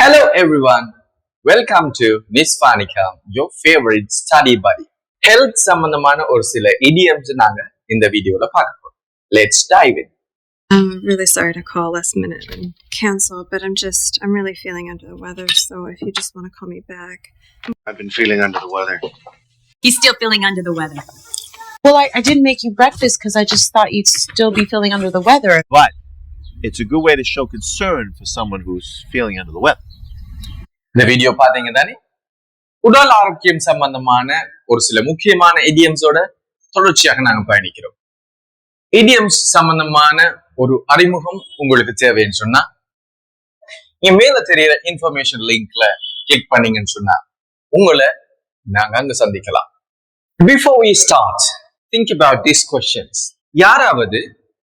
Hello everyone, welcome to Miss Fanika, your favorite study buddy. Health சம்பந்தமான ஒரு சில idioms நாங்க இந்த வீடியோல பார்க்க போறோம். Let's dive in. I'm really sorry to call last minute and cancel, but I'm really feeling under the weather, so if you just want to call me back. I've been feeling under the weather. He's still feeling under the weather. Well, I didn't make you breakfast because I just thought you'd still be feeling under the weather. But it's a good way to show concern for someone who's feeling under the weather. இந்த video பாத்தீங்க தானே? உடல் ஆரோக்கியம் சம்பந்தமான ஒரு சில முக்கியமான idioms-ஓட தொடர்ச்சியாக நாங்க பயணிக்கிறோம். idioms சம்பந்தமான ஒரு அறிமுகம் உங்களுக்கு தேவைன்னு சொன்னா இங்க மேல தெரியற இன்ஃபர்மேஷன் லிங்க்ல கிளிக் பண்ணீங்கன்னு சொன்னா உங்களை நாங்க அங்க சந்திக்கலாம். Before we start, think about these questions. யாராவது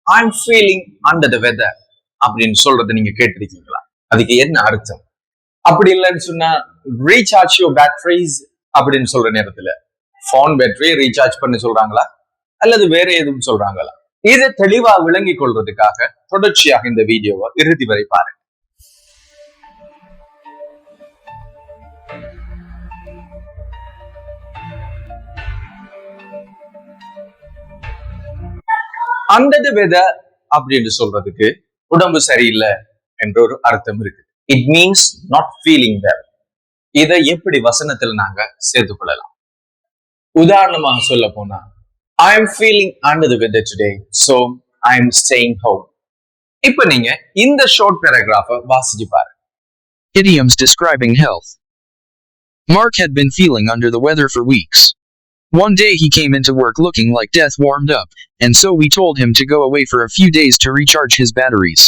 I'm feeling under the weather அப்படின்னு சொல்றதை நீங்க கேட்டிருக்கீங்களா? அதுக்கு என்ன அர்த்தம்? அப்படி இல்லைன்னு சொன்னா ரீசார்ஜ் யுவர் பேட்டரிஸ் அப்படின்னு சொல்ற நேரத்துல போன் பேட்டரி ரீசார்ஜ் பண்ண சொல்றாங்களா அல்லது வேற எதுவும் சொல்றாங்களா? இதை தெளிவா விளங்கி கொள்றதுக்காக தொடர்ச்சியாக இந்த வீடியோவை இறுதி வரை பாருங்க. Under the weather அப்படின்னு சொல்றதுக்கு உடம்பு சரியில்லை என்ற ஒரு அர்த்தம் இருக்கு. It means not feeling well. இதை எப்படி வசனத்துல நாங்க சேர்த்து கொள்ளலாம்? உதாரணமாக சொல்ல போனா I am feeling under the weather today, so I am staying home. இப்ப நீங்க இந்த ஷார்ட் பேராகிராஃபை வாசிச்சு பாருங்க. Idioms describing health. Mark had been feeling under the weather for weeks. One day he came into work looking like death warmed up, and so we told him to go away for a few days to recharge his batteries.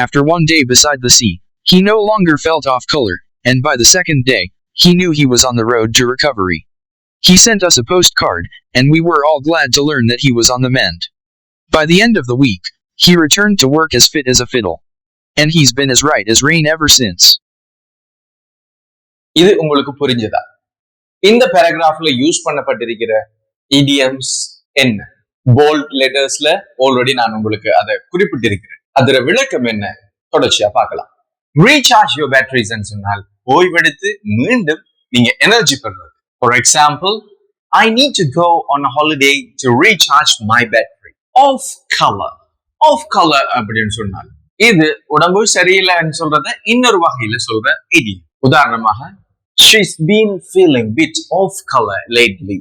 After one day beside the sea, he no longer felt off color, and by the second day, he knew he was on the road to recovery. He sent us a postcard, and we were all glad to learn that he was on the mend. By the end of the week, he returned to work as fit as a fiddle. And he's been as right as rain ever since. இது உங்களுக்கு புரிஞ்சதா? இந்த பேராகிராஃப்ல use பண்ணப்பட்டிருக்கிற idioms என்ன? Bolt லெட்டர்ஸ்ல already நான் உங்களுக்கு அதை குறிப்பிட்டிருக்கிறேன். அதோட விளக்கம் என்ன? தொடர்ச்சியா பார்க்கலாம். ரீசார்ஜ் யுவர் பேட்டரிஸ் சொன்னால் ஓய்வெடுத்து மீண்டும் நீங்க energy பெறுறது. For example, I need to go on a holiday to recharge my battery. Off color அப்படின்னு சொன்னால் இது உடம்பு சரியில்லைன்னு சொல்றத இன்னொரு வகையில சொல்ற idiom. உதாரணமாக she's been feeling bit off color lately.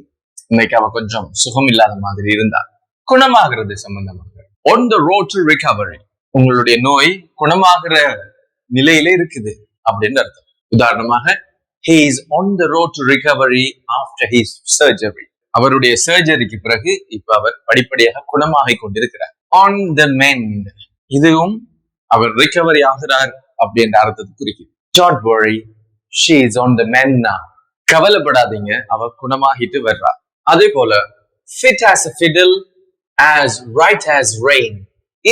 இன்னைக்கு அவ கொஞ்சம் சுகம் இல்லாத மாதிரி இருந்தா. குணமாகிறது சம்பந்தமாக on the road to recovery. உங்களுடைய நோய் குணமாகிற நிலையில இருக்குது அப்படின்னு அர்த்தம். உதாரணமாக he is on the road to recovery after his surgery. அவருடைய சர்ஜரிக்கு பிறகு இப்ப அவர் படிப்படியாக குணமாகி கொண்டிருக்கிறார். on the mend. இதுவும் அவர் ரிகவரி ஆகிறார் அப்படின்ற அர்த்தத்தை குறிக்குது. don't worry, she is on the mend now. கவலைப்படாதீங்க, அவர் குணமாகிட்டு வர்றா. அதே போல fit as a fiddle, as right as rain.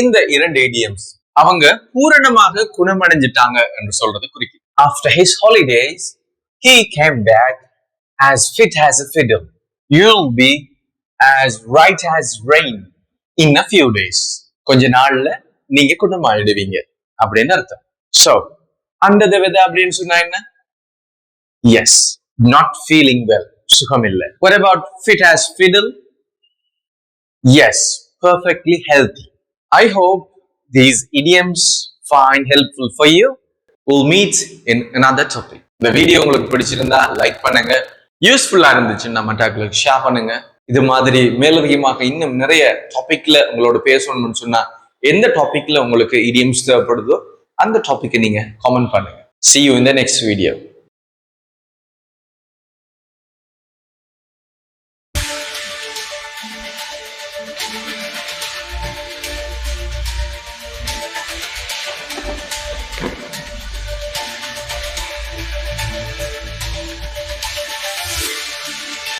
இந்த இரண்டு idioms அவங்க பூரணமாக குணமடைஞ்சிட்டாங்க என்று சொல்றது குறிக்குது. After his holidays, he came back as fit as a fiddle. You'll be as right as rain in a few days. கொஞ்ச நாள்ல நீங்க குணமாயிடுவீங்க அப்படின்னு அர்த்தம். So, under the weather அப்படின்னு சொன்னா என்ன? Yes, not feeling well. சுகம் இல்லை. What about fit as fiddle? Yes, perfectly healthy. I hope these idioms find helpful for you. We'll meet in another topic. இந்த வீடியோ உங்களுக்கு பிடிச்சிருந்தா லைக் பண்ணுங்க. யூஸ்ஃபுல்லா இருந்துச்சுன்னா மற்றவங்களுக்கு ஷேர் பண்ணுங்க. இது மாதிரி மேலதிகமாக இன்னும் நிறைய டாபிக்ல உங்களோட பேசணும்னு சொன்னா எந்த டாபிக்ல உங்களுக்கு idioms தேவைப்படுதோ அந்த டாபிக்கை நீங்க கமெண்ட் பண்ணுங்க. See you in the next video.